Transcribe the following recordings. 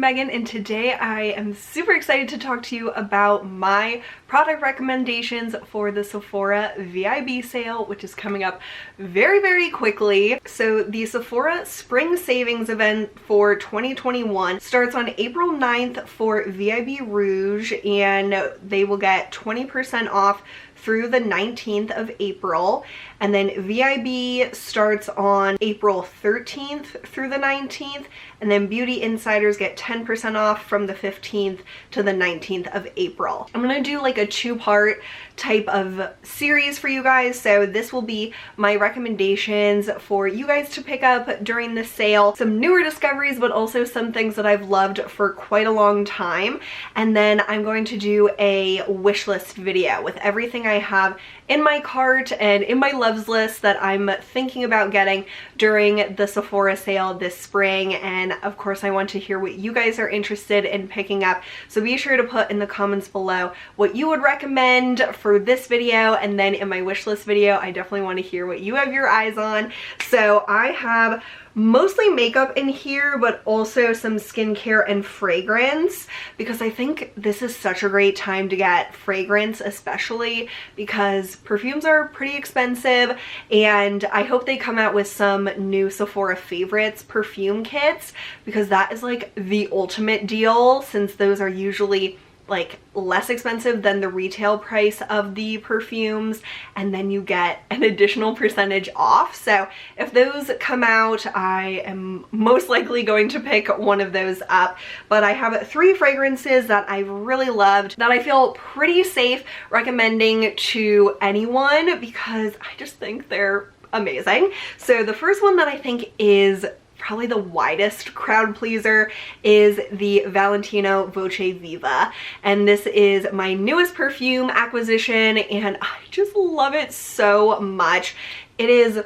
Megan, and today I am super excited to talk to you about my product recommendations for the Sephora VIB sale, which is coming up very quickly. So the Sephora Spring Savings Event for 2021 starts on April 9th for VIB Rouge, and they will get 20% off through the 19th of April, and then VIB starts on April 13th through the 19th, and then Beauty Insiders get 10% off from the 15th to the 19th of April. I'm gonna do like a two-part type of series for you guys, so this will be my recommendations for you guys to pick up during the sale, some newer discoveries, but also some things that I've loved for quite a long time, and then I'm going to do a wish list video with everything I have in my cart and in my loves list that I'm thinking about getting during the Sephora sale this spring. And of course I want to hear what you guys are interested in picking up, so be sure to put in the comments below what you would recommend for this video, and then in my wish list video I definitely want to hear what you have your eyes on. So I have mostly makeup in here, but also some skincare and fragrance, because I think this is such a great time to get fragrance, especially because perfumes are pretty expensive, and I hope they come out with some new Sephora favorites perfume kits, because that is like the ultimate deal, since those are usually like less expensive than the retail price of the perfumes, and then you get an additional percentage off. So if those come out, I am most likely going to pick one of those up. But I have 3 fragrances that I've really loved that I feel pretty safe recommending to anyone, because I just think they're amazing. So the first one that I think is probably the widest crowd pleaser is the Valentino Voce Viva, and this is my newest perfume acquisition and I just love it so much. It is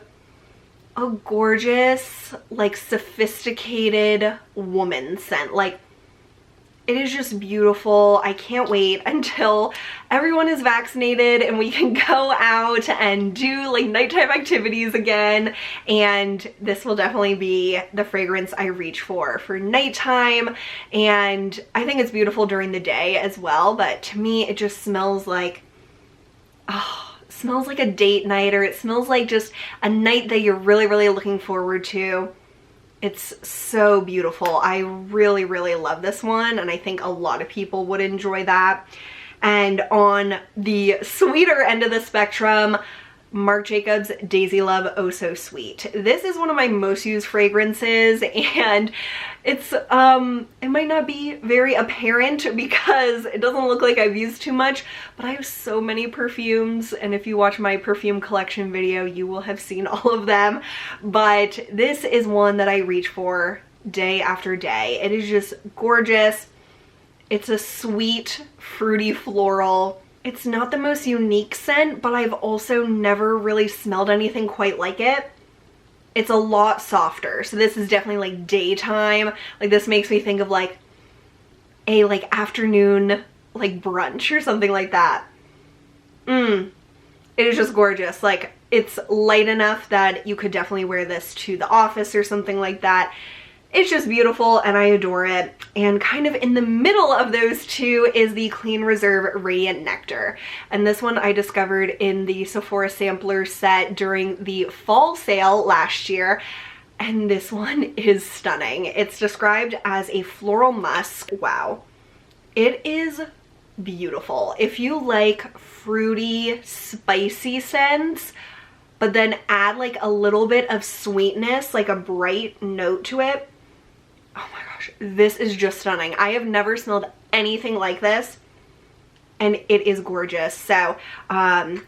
a gorgeous, like, sophisticated woman scent. Like, it is just beautiful. I can't wait until everyone is vaccinated and we can go out and do like nighttime activities again. And this will definitely be the fragrance I reach for nighttime. And I think it's beautiful during the day as well. But to me, it just smells like, oh, it smells like a date night, or it smells like just a night that you're really looking forward to. It's so beautiful. I really love this one, and I think a lot of people would enjoy that. And on the sweeter end of the spectrum, Marc Jacobs Daisy Love Oh So Sweet. This is one of my most used fragrances, and it's it might not be very apparent because it doesn't look like I've used too much, but I have so many perfumes, and if you watch my perfume collection video you will have seen all of them. But this is one that I reach for day after day. It is just gorgeous. It's a sweet, fruity floral. It's not the most unique scent, but I've also never really smelled anything quite like it. It's a lot softer, so this is definitely like daytime. Like, this makes me think of like a like afternoon like brunch or something like that. It is just gorgeous. Like, it's light enough that you could definitely wear this to the office or something like that. It's just beautiful and I adore it. And kind of in the middle of those two is the Clean Reserve Radiant Nectar. And this one I discovered in the Sephora sampler set during the fall sale last year. And this one is stunning. It's described as a floral musk. Wow. It is beautiful. If you like fruity, spicy scents, but then add like a little bit of sweetness, like a bright note to it, oh my gosh, this is just stunning. I have never smelled anything like this, and it is gorgeous. So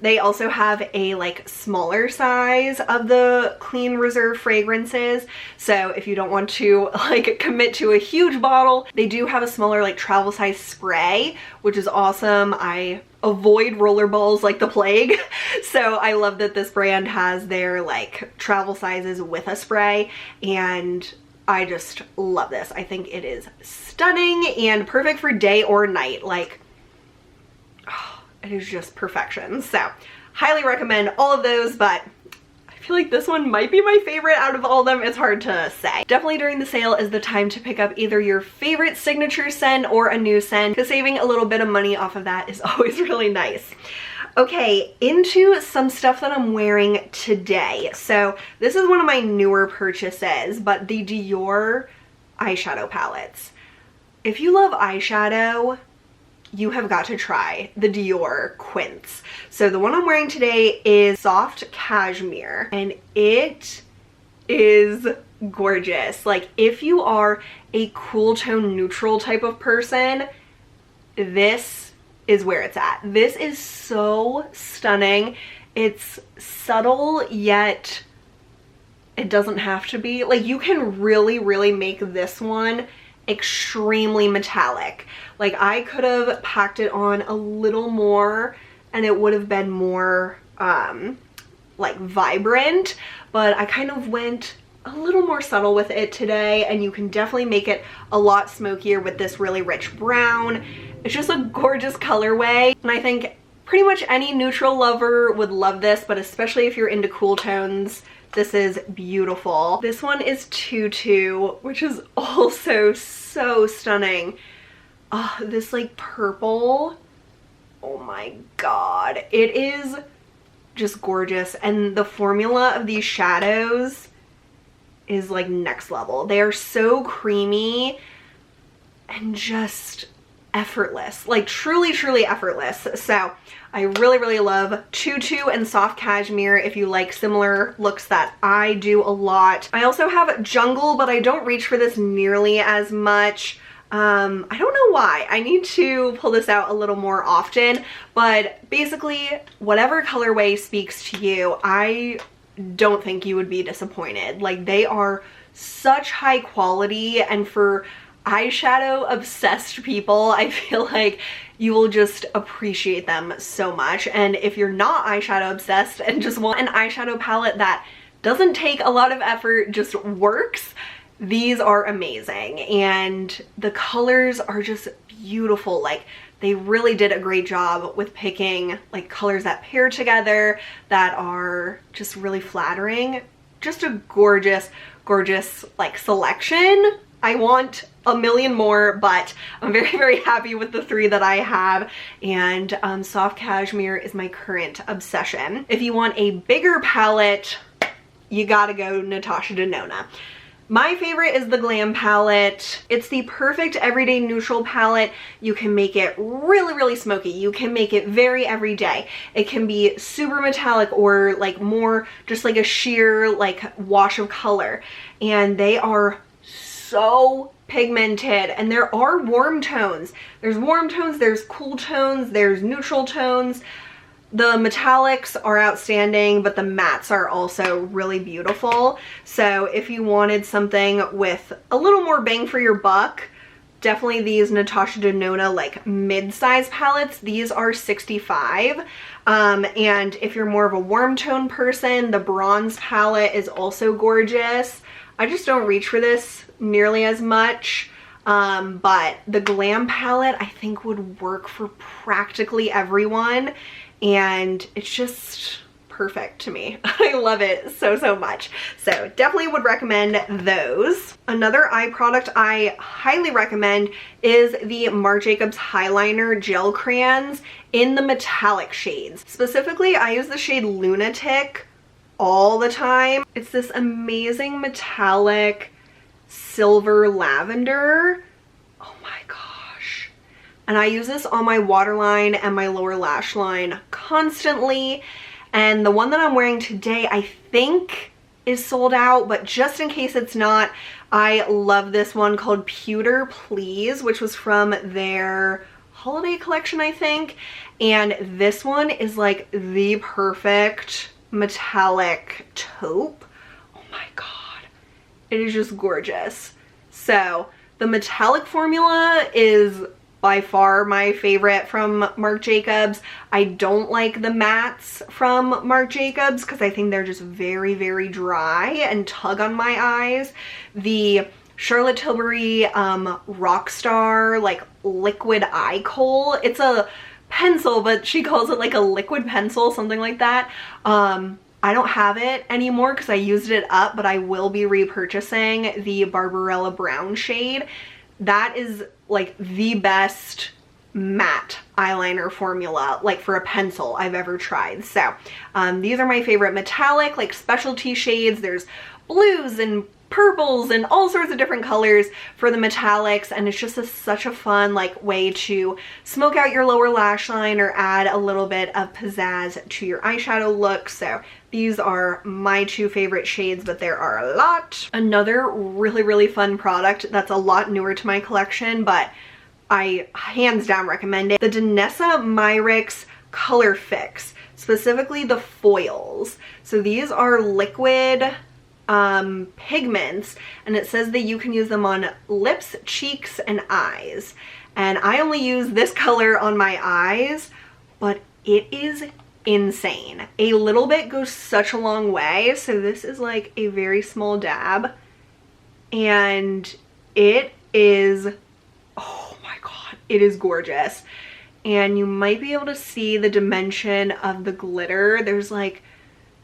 they also have a like smaller size of the Clean Reserve fragrances, so if you don't want to like commit to a huge bottle, they do have a smaller like travel size spray, which is awesome. I avoid roller balls like the plague, so I love that this brand has their like travel sizes with a spray, and I just love this. I think it is stunning and perfect for day or night. Like, oh, it is just perfection. So highly recommend all of those, but I I feel like this one might be my favorite out of all of them. It's hard to say. Definitely during the sale is the time to pick up either your favorite signature scent or a new scent, because saving a little bit of money off of that is always really nice. Okay, into some stuff that I'm wearing today. So this is one of my newer purchases, but the Dior eyeshadow palettes. If you love eyeshadow, you have got to try the Dior Quince. So the one I'm wearing today is soft cashmere, and it is gorgeous. Like, if you are a cool tone neutral type of person, this is where it's at. This is so stunning. It's subtle, yet it doesn't have to be. Like, you can really make this one extremely metallic. Like, I could have packed it on a little more and it would have been more like vibrant, but I kind of went a little more subtle with it today, and you can definitely make it a lot smokier with this really rich brown. It's just a gorgeous colorway, and I think pretty much any neutral lover would love this, but especially if you're into cool tones, this is beautiful. This one is Tutu, which is also so stunning. Oh, this like purple, oh my god, it is just gorgeous. And the formula of these shadows is like next level. They are so creamy and just effortless, like truly effortless. So I really love Tutu and soft cashmere if you like similar looks that I do a lot. I also have Jungle, but I don't reach for this nearly as much. I don't know why. I need to pull this out a little more often, but basically whatever colorway speaks to you, I don't think you would be disappointed. Like, they are such high quality, and for eyeshadow obsessed people, I feel like you will just appreciate them so much. And if you're not eyeshadow obsessed and just want an eyeshadow palette that doesn't take a lot of effort, just works, these are amazing. And the colors are just beautiful. Like, they really did a great job with picking like colors that pair together that are just really flattering. Just a gorgeous like selection. I want a million more, but I'm very happy with the 3 that I have, and soft cashmere is my current obsession. If you want a bigger palette, you gotta go Natasha Denona. My favorite is the Glam Palette. It's the perfect everyday neutral palette. You can make it really smoky. You can make it very everyday. It can be super metallic or like more just like a sheer like wash of color. And they are so pigmented, and there are warm tones. There's warm tones, there's cool tones, there's neutral tones. The metallics are outstanding, but the mattes are also really beautiful. So if you wanted something with a little more bang for your buck, definitely these Natasha Denona like mid-size palettes. These are $65. And if you're more of a warm tone person, the bronze palette is also gorgeous. I just don't reach for this nearly as much. But the Glam palette I think would work for practically everyone, and it's just perfect to me. I love it so much. So definitely would recommend those. Another eye product I highly recommend is the Marc Jacobs Highliner Gel Crayons in the metallic shades. Specifically, I use the shade Lunatic all the time. It's this amazing metallic silver lavender. Oh my gosh. And I use this on my waterline and my lower lash line constantly. And the one that I'm wearing today, I think is sold out, but just in case it's not, I love this one called Pewter Please, which was from their holiday collection, I think. And this one is like the perfect metallic taupe. Oh my god. It is just gorgeous. So the metallic formula is by far my favorite from Marc Jacobs. I don't like the mattes from Marc Jacobs because I think they're just very dry and tug on my eyes. The Charlotte Tilbury Rockstar like liquid eye kohl, it's a pencil, but she calls it like a liquid pencil, something like that. I don't have it anymore because I used it up, but I will be repurchasing the Barbarella Brown shade. That is like the best matte eyeliner formula, like for a pencil, I've ever tried. So these are my favorite metallic, like specialty shades. There's blues and purples and all sorts of different colors for the metallics, and it's just such a fun like way to smoke out your lower lash line or add a little bit of pizzazz to your eyeshadow look. So these are my two favorite shades, but there are a lot. Another really fun product that's a lot newer to my collection, but I hands down recommend it, the Danessa Myricks Color Fix, specifically the foils. So these are liquid pigments, and it says that you can use them on lips, cheeks, and eyes. And I only use this color on my eyes, but it is insane. A little bit goes such a long way. So this is like a very small dab, and it is, oh my god, it is gorgeous. And you might be able to see the dimension of the glitter. There's like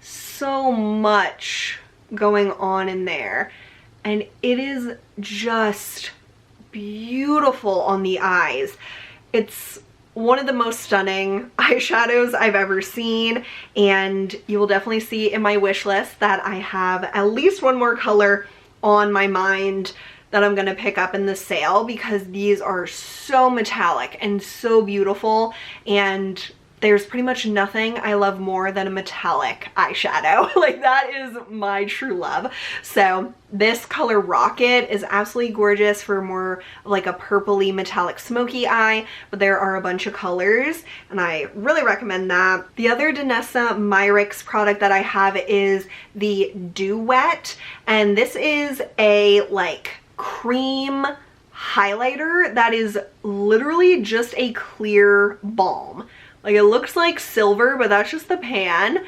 so much going on in there, and it is just beautiful on the eyes. It's one of the most stunning eyeshadows I've ever seen, and you will definitely see in my wish list that I have at least one more color on my mind that I'm gonna pick up in the sale, because these are so metallic and so beautiful, and there's pretty much nothing I love more than a metallic eyeshadow. Like, that is my true love. So this color Rocket is absolutely gorgeous for more like a purpley metallic smoky eye, but there are a bunch of colors and I really recommend that. The other Danessa Myricks product that I have is the Duet, and this is a like cream highlighter that is literally just a clear balm. Like, it looks like silver, but that's just the pan.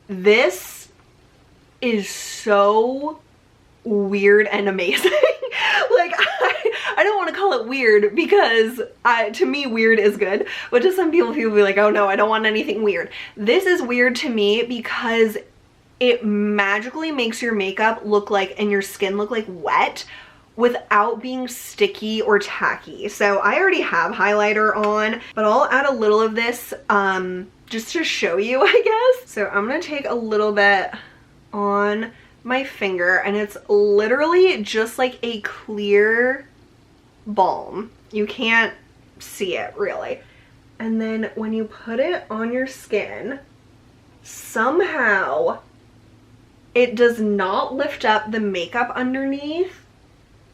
This is so weird and amazing. Like, I don't want to call it weird, because to me weird is good, but to some people be like, oh no, I don't want anything weird. This is weird to me because it magically makes your makeup look like, and your skin look like wet, without being sticky or tacky. So I already have highlighter on, but I'll add a little of this just to show you, I guess. So I'm gonna take a little bit on my finger, and it's literally just like a clear balm. You can't see it really. And then when you put it on your skin, somehow it does not lift up the makeup underneath,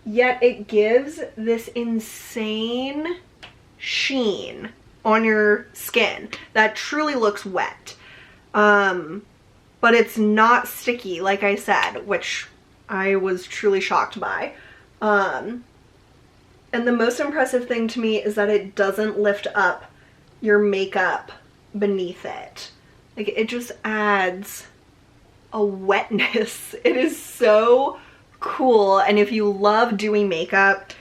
yet it gives this insane sheen on your skin that truly looks wet. But it's not sticky, like I said, which I was truly shocked by. And the most impressive thing to me is that it doesn't lift up your makeup beneath it. Like, it just adds a wetness. It is so cool, and if you love doing makeup,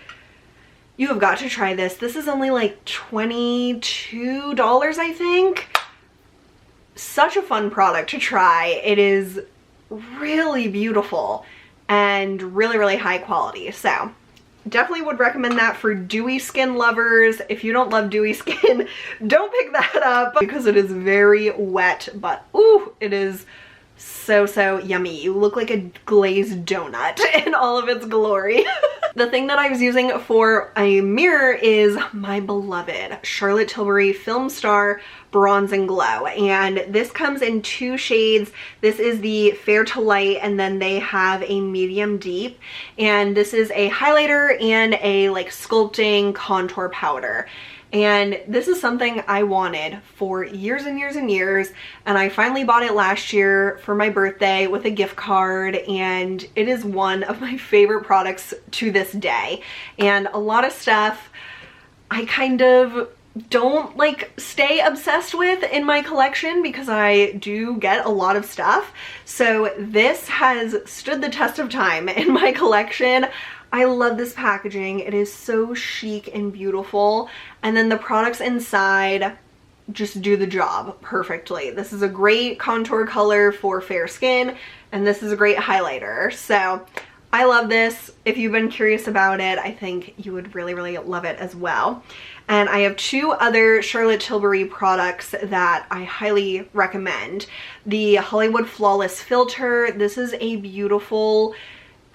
you have got to try this. This is only like $22, I think. Such a fun product to try. It is really beautiful and really high quality. So definitely would recommend that for dewy skin lovers. If you don't love dewy skin, don't pick that up, because it is very wet, but ooh, it is so yummy. You look like a glazed donut in all of its glory. The thing that I was using for a mirror is my beloved Charlotte Tilbury Film Star Bronze and Glow, and this comes in two shades. This is the Fair to Light, and then they have a medium deep, and this is a highlighter and a like sculpting contour powder. And this is something I wanted for years and years and years, and I finally bought it last year for my birthday with a gift card, and it is one of my favorite products to this day. And a lot of stuff I kind of don't like stay obsessed with in my collection, because I do get a lot of stuff. So this has stood the test of time in my collection. I love this packaging. It is so chic and beautiful. And then the products inside just do the job perfectly. This is a great contour color for fair skin, and this is a great highlighter. So I love this. If you've been curious about it, I think you would really, really love it as well. And I have two other Charlotte Tilbury products that I highly recommend. The Hollywood Flawless Filter. This is a beautiful,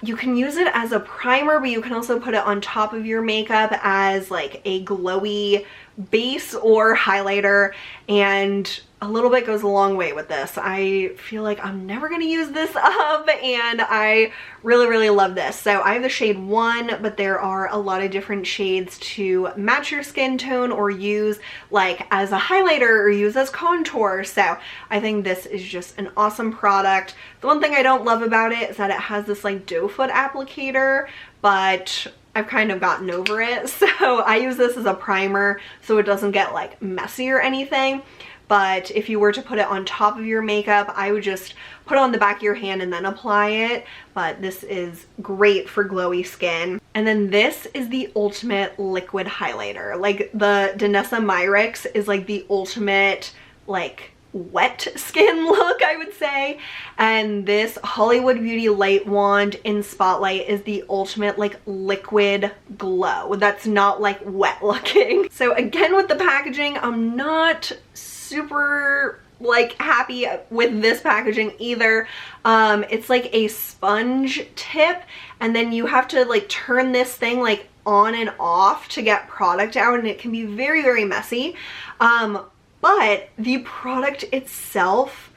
you can use it as a primer, but you can also put it on top of your makeup as like a glowy base or highlighter, and a little bit goes a long way with this. I feel like I'm never gonna use this up, and I really, really love this. So I have the shade 1, but there are a lot of different shades to match your skin tone or use like as a highlighter or use as contour. So I think this is just an awesome product. The one thing I don't love about it is that it has this like doe foot applicator, but I've kind of gotten over it. So I use this as a primer so it doesn't get like messy or anything. But if you were to put it on top of your makeup, I would just put it on the back of your hand and then apply it. But this is great for glowy skin. And then this is the ultimate liquid highlighter. Like the Danessa Myricks is like the ultimate like wet skin look, I would say. And this Hollywood Beauty Light Wand in Spotlight is the ultimate like liquid glow that's not like wet looking. So again, with the packaging, I'm not super like happy with this packaging either. It's like a sponge tip, and then you have to like turn this thing like on and off to get product out, and it can be very, very messy. But the product itself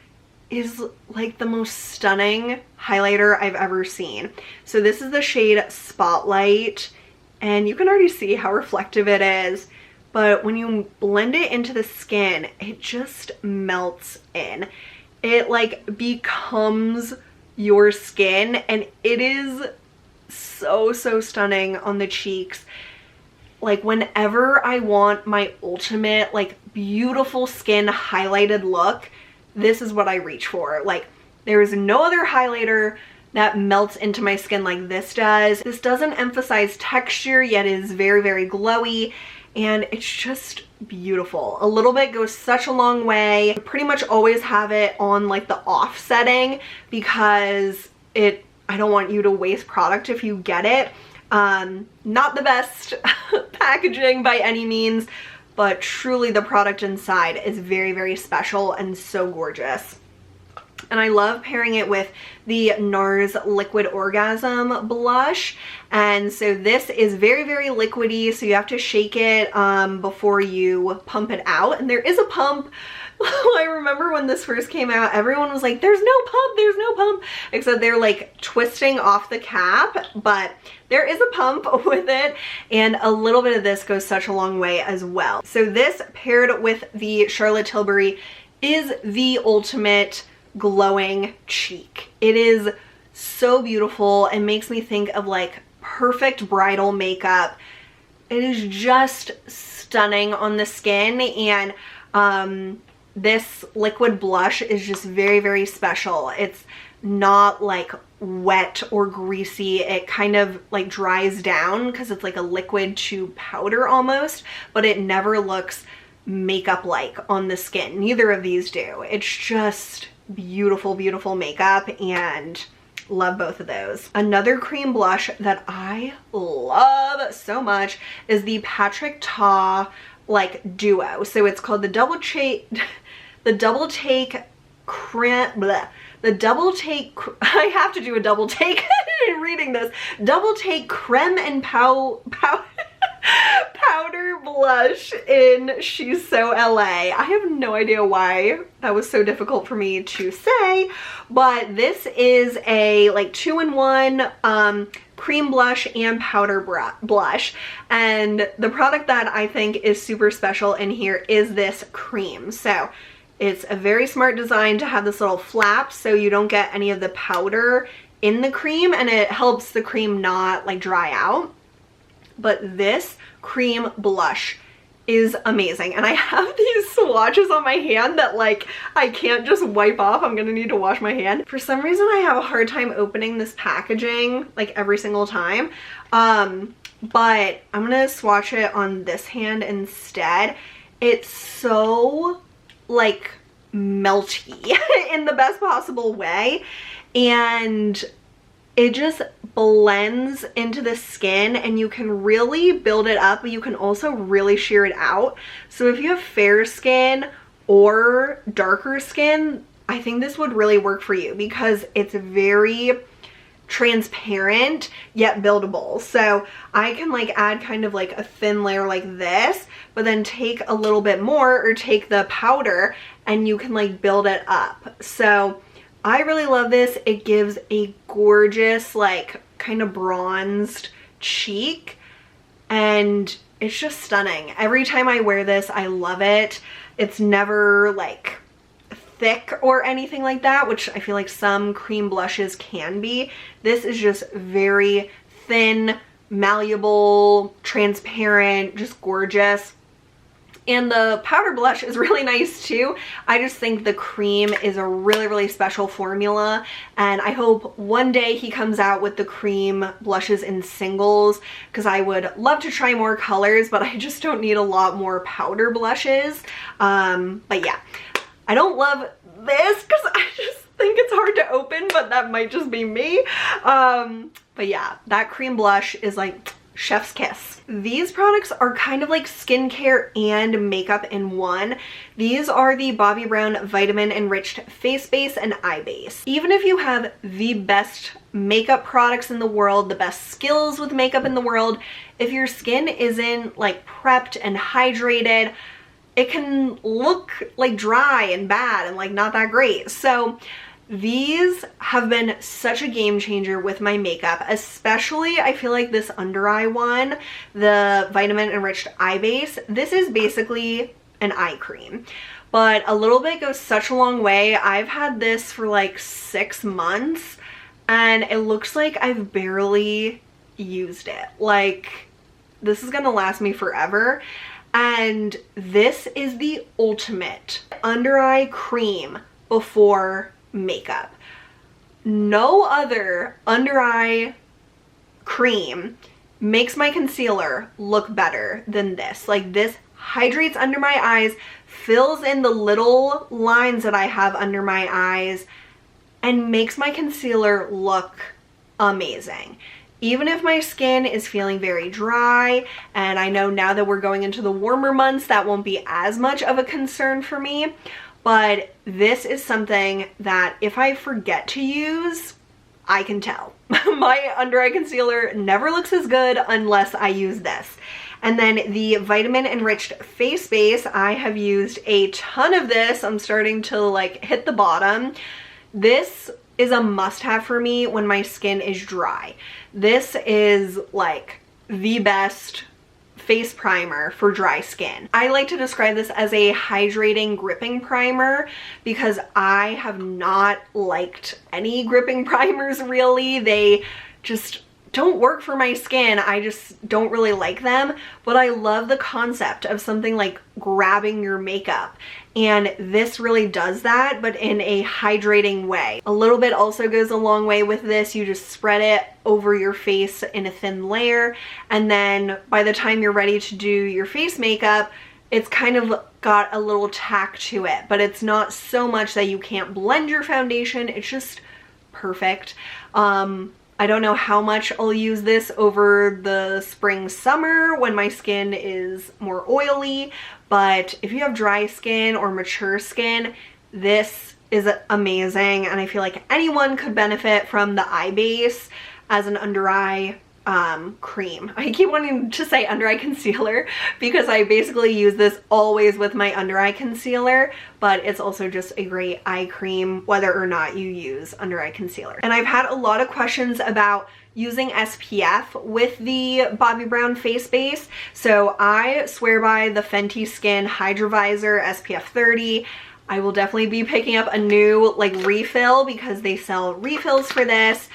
is like the most stunning highlighter I've ever seen. So this is the shade Spotlight, and you can already see how reflective it is. But when you blend it into the skin, it just melts in. It like becomes your skin, and it is so, so stunning on the cheeks. Like whenever I want my ultimate like beautiful skin highlighted look, this is what I reach for. Like there is no other highlighter that melts into my skin like this does. This doesn't emphasize texture, yet is very, very glowy, and it's just beautiful. A little bit goes such a long way. I pretty much always have it on like the off setting because I don't want you to waste product if you get it. Not the best packaging by any means, but truly the product inside is very, very special and so gorgeous. And I love pairing it with the Nars Liquid Orgasm blush. And so this is very, very liquidy, so you have to shake it before you pump it out. And there is a pump. I remember when this first came out, everyone was like, there's no pump, there's no pump, except they're like twisting off the cap, but there is a pump with it, and a little bit of this goes such a long way as well. So this paired with the Charlotte Tilbury is the ultimate glowing cheek. It is so beautiful and makes me think of like perfect bridal makeup. It is just stunning on the skin, and this liquid blush is just very, very special. It's not like wet or greasy. It kind of like dries down because it's like a liquid to powder almost, but it never looks makeup like on the skin. Neither of these do. It's just beautiful, beautiful makeup, and love both of those. Another cream blush that I love so much is the Patrick Ta like duo. So it's called the Double Take Creme, bleh. The Double Take, I have to do a double take in reading this. Double Take Creme and Powder blush in She's So LA. I have no idea why that was so difficult for me to say, but this is a like 2-in-1 cream blush and powder blush, and the product that I think is super special in here is this cream. So it's a very smart design to have this little flap so you don't get any of the powder in the cream, and it helps the cream not like dry out. But this cream blush is amazing, and I have these swatches on my hand that like I can't just wipe off. I'm gonna need to wash my hand. For some reason I have a hard time opening this packaging like every single time, but I'm gonna swatch it on this hand instead. It's so like melty in the best possible way, and it just blends into the skin, and you can really build it up, but you can also really sheer it out. So if you have fair skin or darker skin, I think this would really work for you because it's very transparent yet buildable. So I can like add kind of like a thin layer like this, but then take a little bit more, or take the powder, and you can like build it up. So I really love this. It gives a gorgeous like kind of bronzed cheek, and it's just stunning. Every time I wear this, I love it. It's never like thick or anything like that, which I feel like some cream blushes can be. This is just very thin, malleable, transparent, just gorgeous. And the powder blush is really nice too. I just think the cream is a really, really special formula, and I hope one day he comes out with the cream blushes in singles, because I would love to try more colors, but I just don't need a lot more powder blushes. But yeah, I don't love this because I just think it's hard to open, but that might just be me. But yeah, that cream blush is like chef's kiss. These products are kind of like skincare and makeup in one. These are the Bobbi Brown Vitamin Enriched Face Base and Eye Base. Even if you have the best makeup products in the world, the best skills with makeup in the world, if your skin isn't like prepped and hydrated, it can look like dry and bad and like not that great. So these have been such a game changer with my makeup, especially I feel like this under eye one, the Vitamin Enriched Eye Base. This is basically an eye cream, but a little bit goes such a long way. I've had this for like 6 months and it looks like I've barely used it. Like, this is gonna last me forever. And this is the ultimate under eye cream before makeup. No other under eye cream makes my concealer look better than this. Like, this hydrates under my eyes, fills in the little lines that I have under my eyes, and makes my concealer look amazing. Even if my skin is feeling very dry, and I know now that we're going into the warmer months, that won't be as much of a concern for me, but this is something that if I forget to use, I can tell. My under eye concealer never looks as good unless I use this. And then the Vitamin Enriched Face Base, I have used a ton of this. I'm starting to like hit the bottom. This is a must-have for me when my skin is dry. This is like the best face primer for dry skin. I like to describe this as a hydrating gripping primer because I have not liked any gripping primers really. They just don't work for my skin. I just don't really like them, but I love the concept of something like grabbing your makeup. And this really does that, but in a hydrating way. A little bit also goes a long way with this. You just spread it over your face in a thin layer, and then by the time you're ready to do your face makeup, it's kind of got a little tack to it, but it's not so much that you can't blend your foundation. It's just perfect. I don't know how much I'll use this over the spring summer when my skin is more oily, but if you have dry skin or mature skin, this is amazing, and I feel like anyone could benefit from the eye base as an under eye cream. I keep wanting to say under eye concealer because I basically use this always with my under eye concealer, but it's also just a great eye cream whether or not you use under eye concealer. And I've had a lot of questions about using SPF with the Bobbi Brown face base. So I swear by the Fenty Skin Hydrovisor SPF 30. I will definitely be picking up a new like refill because they sell refills for this.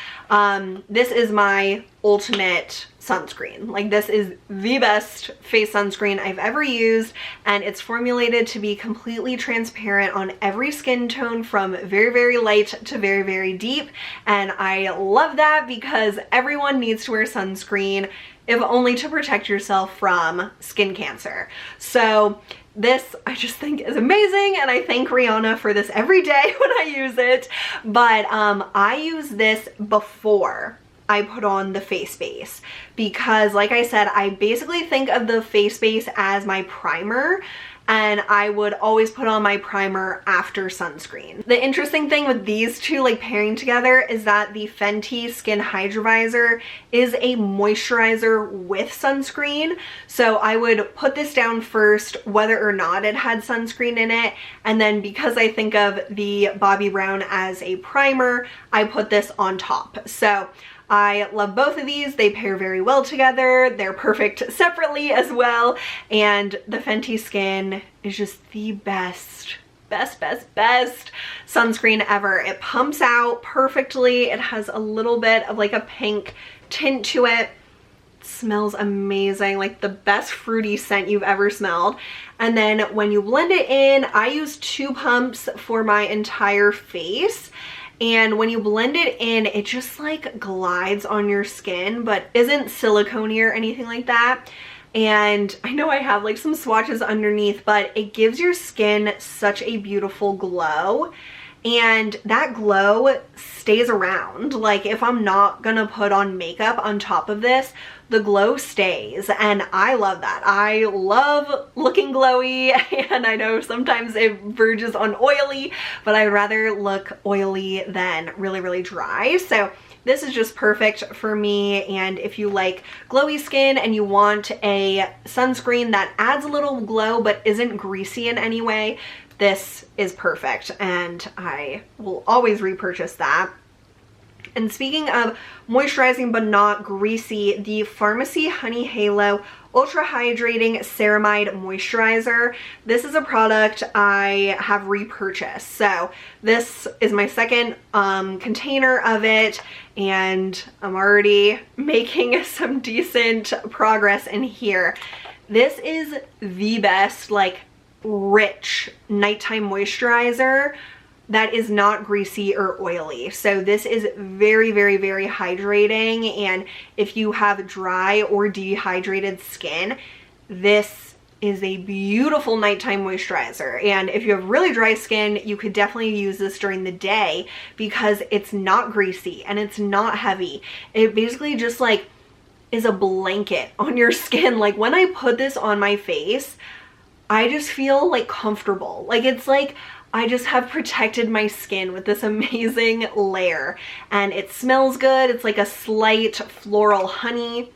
This is my ultimate sunscreen. Like, this is the best face sunscreen I've ever used, and it's formulated to be completely transparent on every skin tone from very, very light to very, very deep. And I love that because everyone needs to wear sunscreen, if only to protect yourself from skin cancer. So this I just think is amazing, and I thank Rihanna for this every day when I use it. But I use this before I put on the face base because, like I said, I basically think of the face base as my primer, and I would always put on my primer after sunscreen. The interesting thing with these two like pairing together is that the Fenty Skin Hydrovisor is a moisturizer with sunscreen. So I would put this down first whether or not it had sunscreen in it, and then because I think of the Bobbi Brown as a primer, I put this on top. So I love both of these. They pair very well together. They're perfect separately as well. And the Fenty Skin is just the best sunscreen ever. It pumps out perfectly. It has a little bit of like a pink tint to it. It smells amazing, like the best fruity scent you've ever smelled. And then when you blend it in, I use 2 pumps for my entire face. And when you blend it in, it just like glides on your skin, but isn't silicone-y or anything like that. And I know I have like some swatches underneath, but it gives your skin such a beautiful glow. And that glow stays around. Like if I'm not gonna put on makeup on top of this, the glow stays, and I love that. I love looking glowy, and I know sometimes it verges on oily, but I'd rather look oily than really dry. So this is just perfect for me. And if you like glowy skin and you want a sunscreen that adds a little glow but isn't greasy in any way, this is perfect, and I will always repurchase that. And speaking of moisturizing but not greasy, the Pharmacy Honey Halo Ultra Hydrating Ceramide Moisturizer. This is a product I have repurchased. So this is my second container of it, and I'm already making some decent progress in here. This is the best, like, rich nighttime moisturizer that is not greasy or oily. So this is very hydrating, and if you have dry or dehydrated skin, this is a beautiful nighttime moisturizer. And if you have really dry skin, you could definitely use this during the day because it's not greasy and it's not heavy. It basically just like is a blanket on your skin. Like when I put this on my face, I just feel like comfortable. Like it's like I just have protected my skin with this amazing layer, and it smells good. It's like a slight floral honey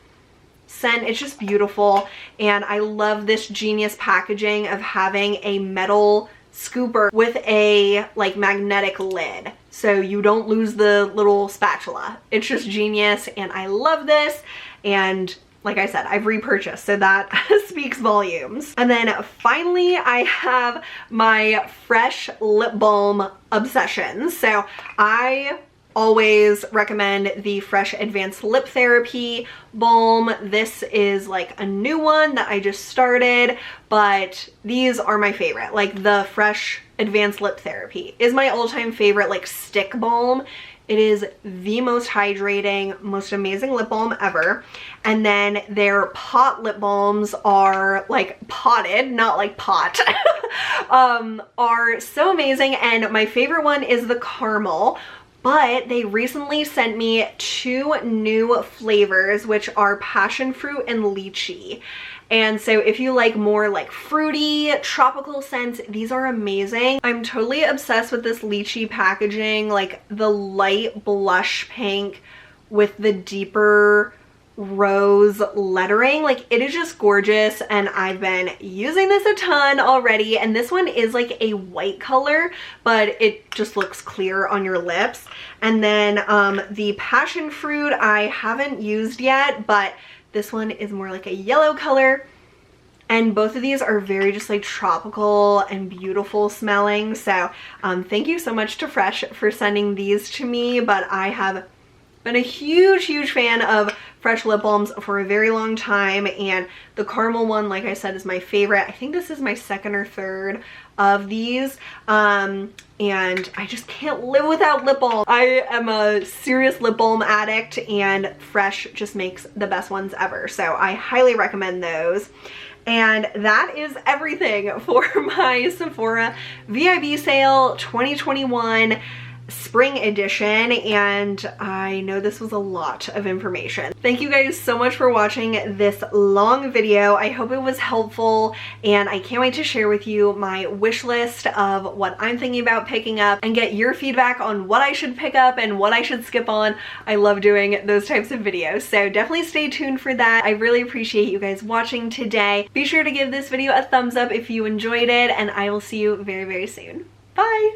scent. It's just beautiful, and I love this genius packaging of having a metal scooper with a like magnetic lid, so you don't lose the little spatula. It's just genius, and I love this. And like I said, I've repurchased, so that speaks volumes. And then finally, I have my Fresh lip balm obsession. So I always recommend the Fresh Advanced Lip Therapy Balm. This is like a new one that I just started, but these are my favorite. Like the Fresh Advanced Lip Therapy is my all-time favorite like stick balm. It is the most hydrating, most amazing lip balm ever. And then their pot lip balms are like potted, not like pot, are so amazing. And my favorite one is the caramel, but they recently sent me 2 new flavors, which are passion fruit and lychee. And so if you like more like fruity, tropical scents, these are amazing. I'm totally obsessed with this lychee packaging, like the light blush pink with the deeper rose lettering. Like it is just gorgeous, and I've been using this a ton already. And this one is like a white color, but it just looks clear on your lips. And then the passion fruit I haven't used yet, but this one is more like a yellow color, and both of these are very just like tropical and beautiful smelling. So thank you so much to Fresh for sending these to me. But I have been a huge fan of Fresh lip balms for a very long time, and the caramel one, like I said, is my favorite. I think this is my second or third of these, and I just can't live without lip balm. I am a serious lip balm addict, and Fresh just makes the best ones ever, so I highly recommend those. And that is everything for my Sephora VIB sale 2021 spring edition, and I know this was a lot of information. Thank you guys so much for watching this long video. I hope it was helpful, and I can't wait to share with you my wish list of what I'm thinking about picking up and get your feedback on what I should pick up and what I should skip on. I love doing those types of videos, so definitely stay tuned for that. I really appreciate you guys watching today. Be sure to give this video a thumbs up if you enjoyed it, and I will see you very, very soon. Bye!